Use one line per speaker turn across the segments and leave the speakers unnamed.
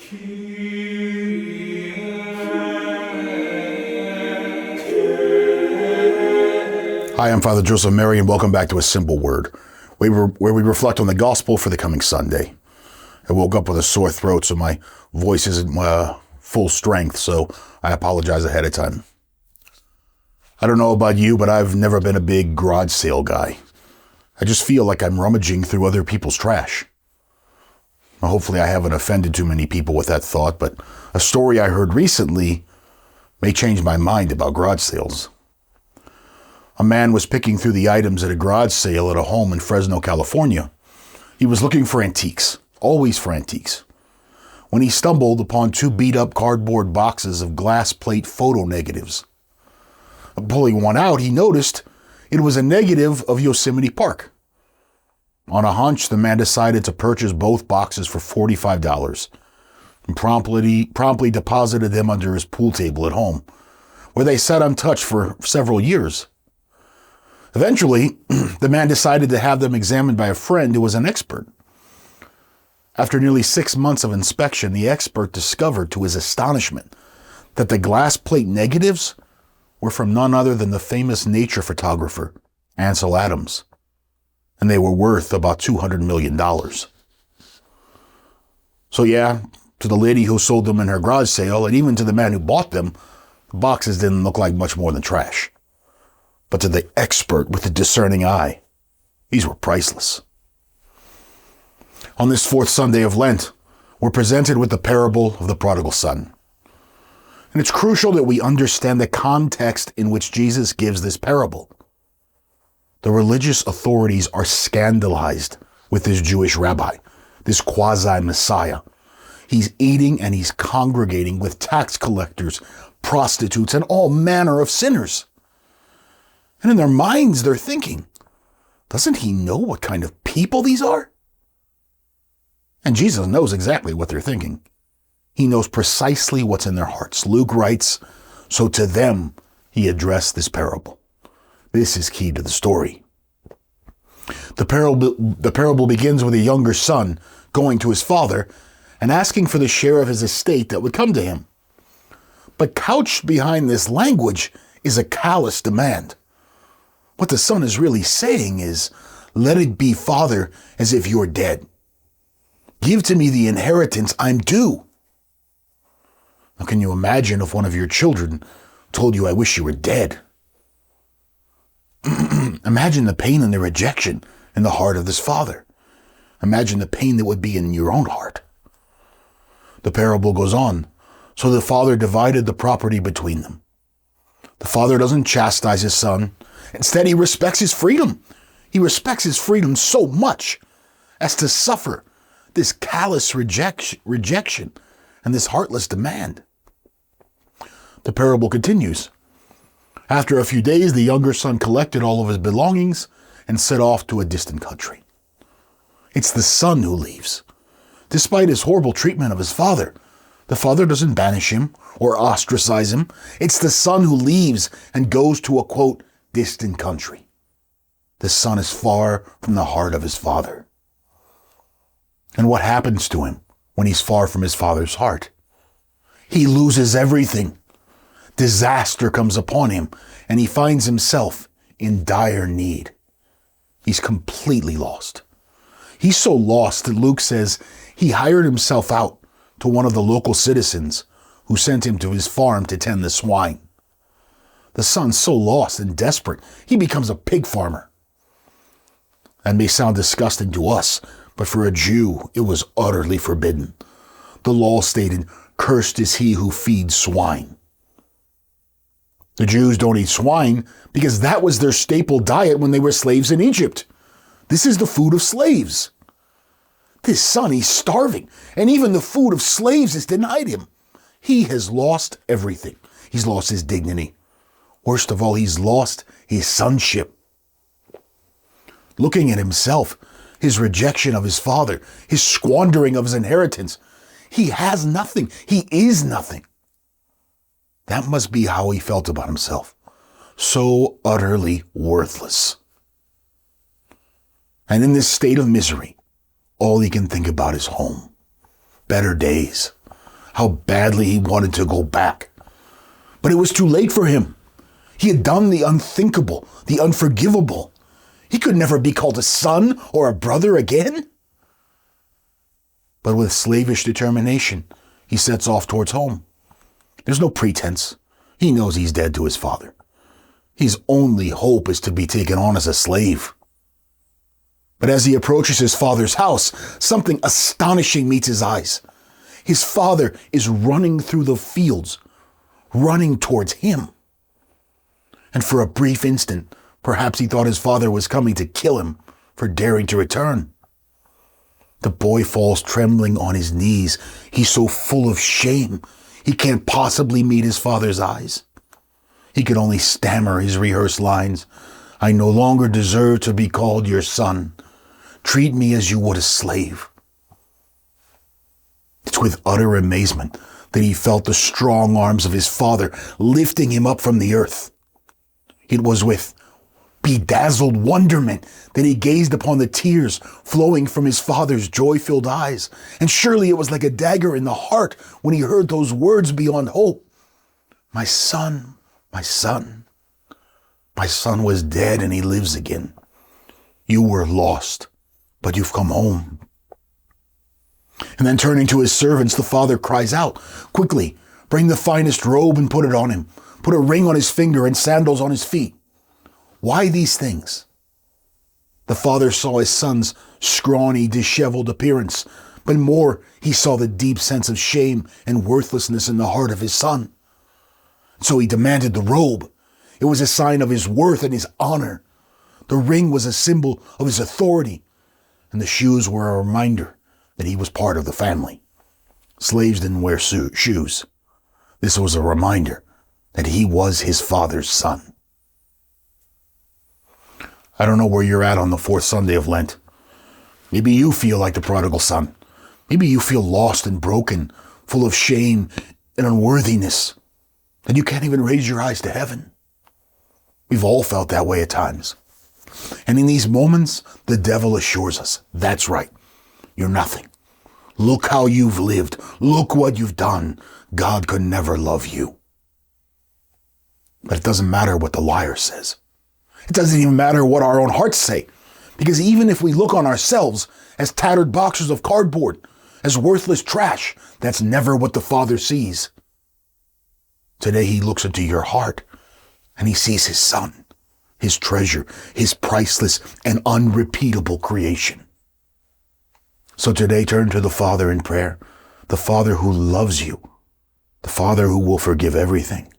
Hi, I'm Father Joseph Mary, and welcome back to A Simple Word, where we reflect on the gospel for the coming Sunday. I woke up with a sore throat, so my voice isn't full strength, so I apologize ahead of time. I don't know about you, but I've never been a big garage sale guy. I just feel like I'm rummaging through other people's trash. Well, hopefully I haven't offended too many people with that thought, but a story I heard recently may change my mind about garage sales. A man was picking through the items at a garage sale at a home in Fresno, California. He was looking for antiques, always for antiques, when he stumbled upon two beat-up cardboard boxes of glass plate photo negatives. Pulling one out, he noticed it was a negative of Yosemite Park. On a hunch, the man decided to purchase both boxes for $45 and promptly deposited them under his pool table at home, where they sat untouched for several years. Eventually, the man decided to have them examined by a friend who was an expert. After nearly 6 months of inspection, the expert discovered, to his astonishment, that the glass plate negatives were from none other than the famous nature photographer, Ansel Adams, and they were worth about $200 million. So yeah, to the lady who sold them in her garage sale, and even to the man who bought them, the boxes didn't look like much more than trash. But to the expert with the discerning eye, these were priceless. On this fourth Sunday of Lent, we're presented with the parable of the prodigal son. And it's crucial that we understand the context in which Jesus gives this parable. The religious authorities are scandalized with this Jewish rabbi, this quasi-Messiah. He's eating and he's congregating with tax collectors, prostitutes, and all manner of sinners. And in their minds, they're thinking, doesn't he know what kind of people these are? And Jesus knows exactly what they're thinking. He knows precisely what's in their hearts. Luke writes, so to them he addressed this parable. This is key to the story. The parable begins with a younger son going to his father and asking for the share of his estate that would come to him. But couched behind this language is a callous demand. What the son is really saying is, let it be, Father, as if you're dead. Give to me the inheritance I'm due. Now, can you imagine if one of your children told you, I wish you were dead? Imagine the pain and the rejection in the heart of this father. Imagine the pain that would be in your own heart. The parable goes on. So the father divided the property between them. The father doesn't chastise his son. Instead, he respects his freedom. He respects his freedom so much as to suffer this callous rejection and this heartless demand. The parable continues. After a few days, the younger son collected all of his belongings and set off to a distant country. It's the son who leaves. Despite his horrible treatment of his father, the father doesn't banish him or ostracize him. It's the son who leaves and goes to a, quote, distant country. The son is far from the heart of his father. And what happens to him when he's far from his father's heart? He loses everything. Disaster comes upon him, and he finds himself in dire need. He's completely lost. He's so lost that Luke says he hired himself out to one of the local citizens who sent him to his farm to tend the swine. The son's so lost and desperate, he becomes a pig farmer. That may sound disgusting to us, but for a Jew, it was utterly forbidden. The law stated, cursed is he who feeds swine. The Jews don't eat swine because that was their staple diet when they were slaves in Egypt. This is the food of slaves. This son, he's starving, and even the food of slaves is denied him. He has lost everything. He's lost his dignity. Worst of all, he's lost his sonship. Looking at himself, his rejection of his father, his squandering of his inheritance, he has nothing. He is nothing. That must be how he felt about himself. So utterly worthless. And in this state of misery, all he can think about is home, better days, how badly he wanted to go back. But it was too late for him. He had done the unthinkable, the unforgivable. He could never be called a son or a brother again. But with slavish determination, he sets off towards home. There's no pretense. He knows he's dead to his father. His only hope is to be taken on as a slave. But as he approaches his father's house, something astonishing meets his eyes. His father is running through the fields, running towards him. And for a brief instant, perhaps he thought his father was coming to kill him for daring to return. The boy falls trembling on his knees. He's so full of shame, he can't possibly meet his father's eyes. He could only stammer his rehearsed lines. I no longer deserve to be called your son. Treat me as you would a slave. It's with utter amazement that he felt the strong arms of his father lifting him up from the earth. It was with bedazzled wonderment that he gazed upon the tears flowing from his father's joy-filled eyes. And surely it was like a dagger in the heart when he heard those words beyond hope. My son, my son. My son was dead and he lives again. You were lost, but you've come home. And then turning to his servants, the father cries out, quickly, bring the finest robe and put it on him. Put a ring on his finger and sandals on his feet. Why these things? The father saw his son's scrawny, disheveled appearance, but more, he saw the deep sense of shame and worthlessness in the heart of his son. So he demanded the robe. It was a sign of his worth and his honor. The ring was a symbol of his authority, and the shoes were a reminder that he was part of the family. Slaves didn't wear shoes. This was a reminder that he was his father's son. I don't know where you're at on the fourth Sunday of Lent. Maybe you feel like the prodigal son. Maybe you feel lost and broken, full of shame and unworthiness, and you can't even raise your eyes to heaven. We've all felt that way at times. And in these moments, the devil assures us, that's right, you're nothing. Look how you've lived. Look what you've done. God could never love you. But it doesn't matter what the liar says. It doesn't even matter what our own hearts say. Because even if we look on ourselves as tattered boxes of cardboard, as worthless trash, that's never what the Father sees. Today he looks into your heart and he sees his son, his treasure, his priceless and unrepeatable creation. So today turn to the Father in prayer, the Father who loves you, the Father who will forgive everything.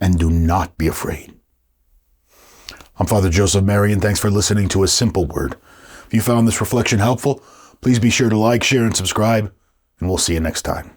And do not be afraid. I'm Father Joseph Marian. Thanks for listening to A Simple Word. If you found this reflection helpful, please be sure to like, share, and subscribe, and we'll see you next time.